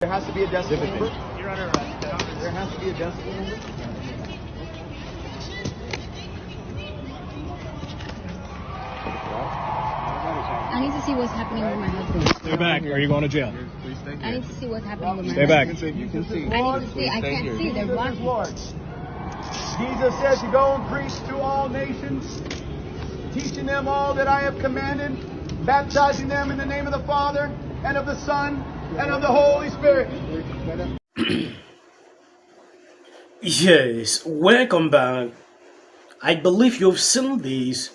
There has to be a decibel number. You're under arrest. There has to be a decibel number. I need to see what's happening with my husband. Stay back, or you're going to jail. Please stay here. I need to see what's happening with my Stay husband. back. You can see. I need to see. I can't see. They're blocking. Jesus says to go and preach to all nations, teaching them all that I have commanded, baptizing them in the name of the Father and of the Son and of the Holy Spirit. Yes, welcome back. I believe you've seen this.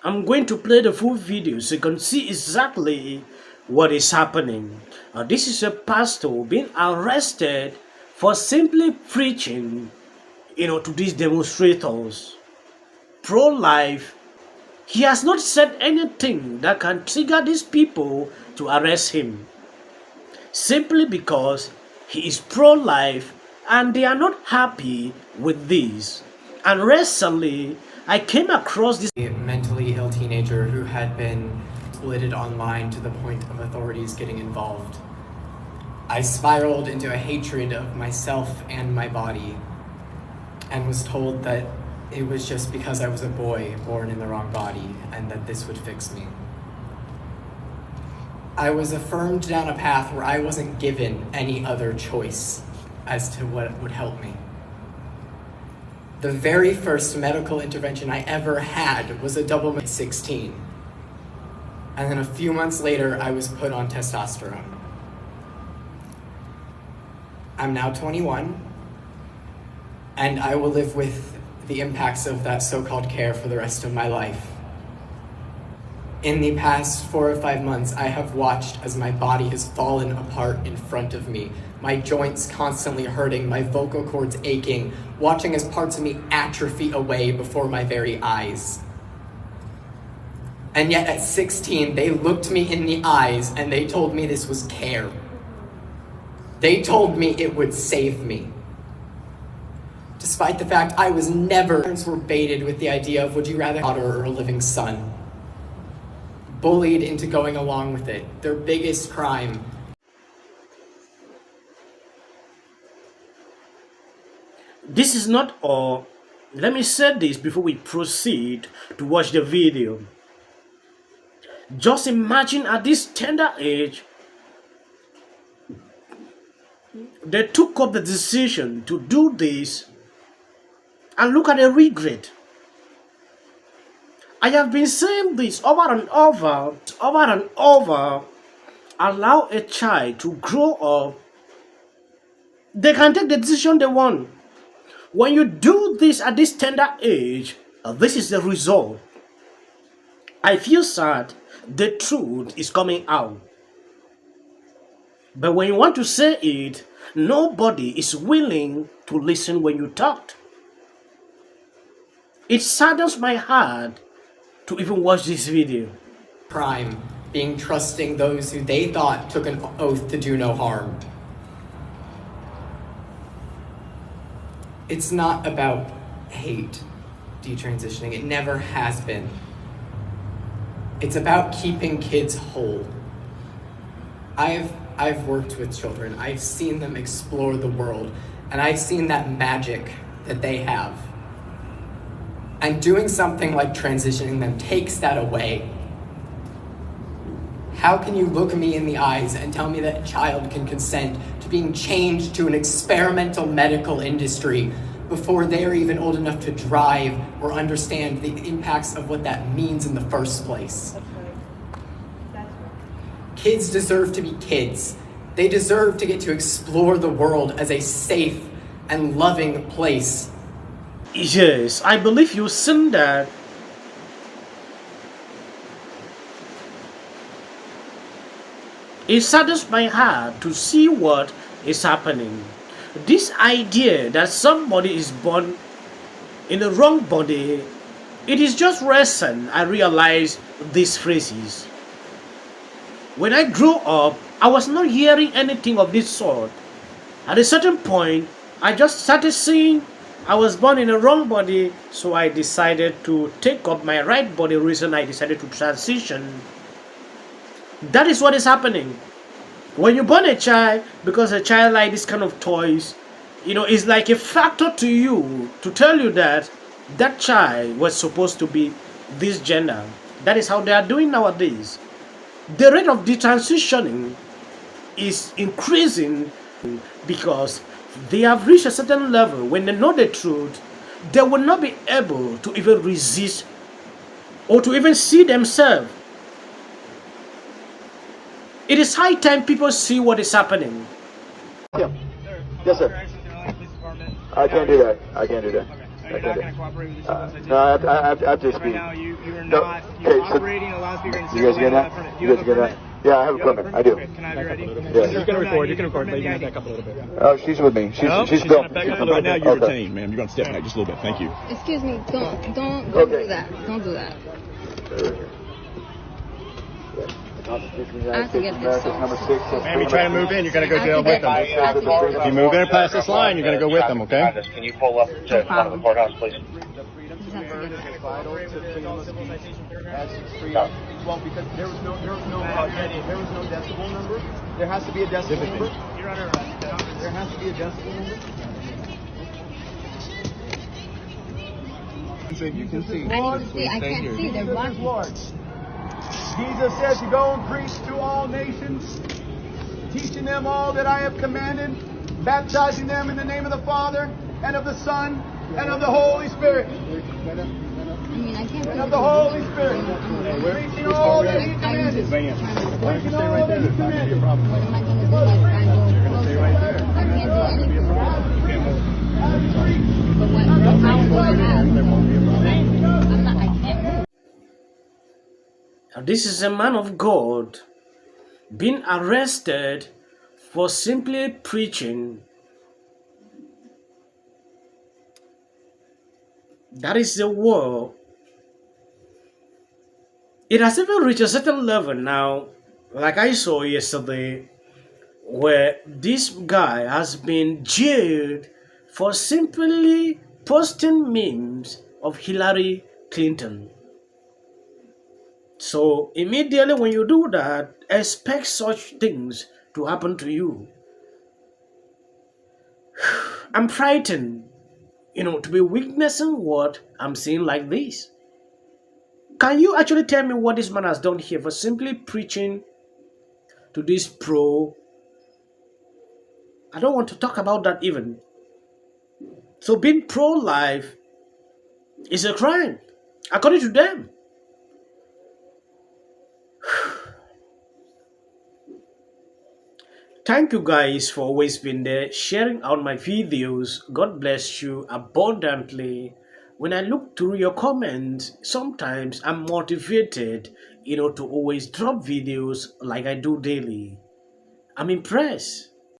I'm going to play the full video so you can see exactly what is happening. This is a pastor being arrested for simply preaching, to these demonstrators. Pro-life. He has not said anything that can trigger these people to arrest him. Simply because he is pro-life and they are not happy with this. And recently, I came across this A mentally ill teenager who had been bullied online to the point of authorities getting involved. I spiraled into a hatred of myself and my body and was told that it was just because I was a boy born in the wrong body and that this would fix me. I was affirmed down a path where I wasn't given any other choice as to what would help me. The very first medical intervention I ever had was a double at 16. And then a few months later, I was put on testosterone. I'm now 21, and I will live with the impacts of that so-called care for the rest of my life. In the past 4 or 5 months, I have watched as my body has fallen apart in front of me, my joints constantly hurting, my vocal cords aching, watching as parts of me atrophy away before my very eyes. And yet at 16, they looked me in the eyes and they told me this was care. They told me it would save me. Despite the fact I was never, parents were baited with the idea of would you rather have a daughter or a living son? Bullied into going along with it. Their biggest crime. This is not all. Let me say this before we proceed to watch the video. Just imagine at this tender age, they took up the decision to do this, and look at the regret. I have been saying this over and over and over. Allow a child to grow up. They can take the decision they want. When you do this at this tender age, this is the result. I feel sad. The truth is coming out. But when you want to say it, nobody is willing to listen when you talk. It saddens my heart to even watch this video. Crime being trusting those who they thought took an oath to do no harm. It's not about hate, detransitioning. It never has been. It's about keeping kids whole. I've worked with children. I've seen them explore the world, and I've seen that magic that they have. And doing something like transitioning them takes that away. How can you look me in the eyes and tell me that a child can consent to being changed to an experimental medical industry before they're even old enough to drive or understand the impacts of what that means in the first place? That's right. Kids deserve to be kids. They deserve to get to explore the world as a safe and loving place. Yes, I believe you've seen that. It saddens my heart to see what is happening. This idea that somebody is born in the wrong body, it is just recent I realized these phrases. When I grew up, I was not hearing anything of this sort. At a certain point, I just started seeing I was born in the wrong body, so I decided to take up my right body. Reason I decided to transition. That is what is happening. When you born a child, because a child like this kind of toys, it's like a factor to you to tell you that that child was supposed to be this gender. That is how they are doing nowadays. The rate of detransitioning is increasing because they have reached a certain level. When they know the truth, they will not be able to even resist or to even see themselves. It is high time people see what is happening. Yeah. Yes, sir. I can't do that. I can't do that. You're not going to cooperate with the No, I have to Right speak. now, you're No, not. okay, You're so- operating a loudspeaker in You guys get that? You You have guys a get that? permit? Yeah, I have You have a equipment. I do. Okay, can I have you ready? Yeah. You can record. You can record, but you can back up a little bit. Oh, she's with me. She's she's filming. gonna back up a She's little bit. Now you're okay. retained, ma'am. You're gonna step back just a little bit. Thank you. Excuse me, don't Okay. do that. Don't do that. I have to get this solved. Number 6. Ma'am, you try to move in, you're gonna go I jail have to with them. get- I have to get this If you move in past this line, you're gonna go with them, okay? Can you pull up to front of the courthouse, please? Just have to get this. Vital to freedom of speech as freedom. Well, because there was no decibel number. There has to be a decibel number. You're under arrest. There has to be a decibel number. You can see. I need to see. I can't see. They're blocking. Lord. Jesus says to go and preach to all nations, teaching them all that I have commanded, baptizing them in the name of the Father and of the Son and of the Holy Spirit. I mean, I can't And of the Holy Spirit. Preaching all that He commanded. Preaching all that He commanded. What am I going to do? Like, I go closer. I can't do anything. But what power do I have? I can't move. Now, this is a man of God being arrested for simply preaching. That is the war. It has even reached a certain level now, like I saw yesterday, where this guy has been jailed for simply posting memes of Hillary Clinton. So immediately when you do that, expect such things to happen to you. I'm frightened, to be witnessing what I'm seeing like this. Can you actually tell me what this man has done here for simply preaching to this pro? I don't want to talk about that even. So being pro-life is a crime, according to them. Thank you guys for always being there, sharing out my videos. God bless you abundantly. When I look through your comments, sometimes I'm motivated, to always drop videos like I do daily. I'm impressed.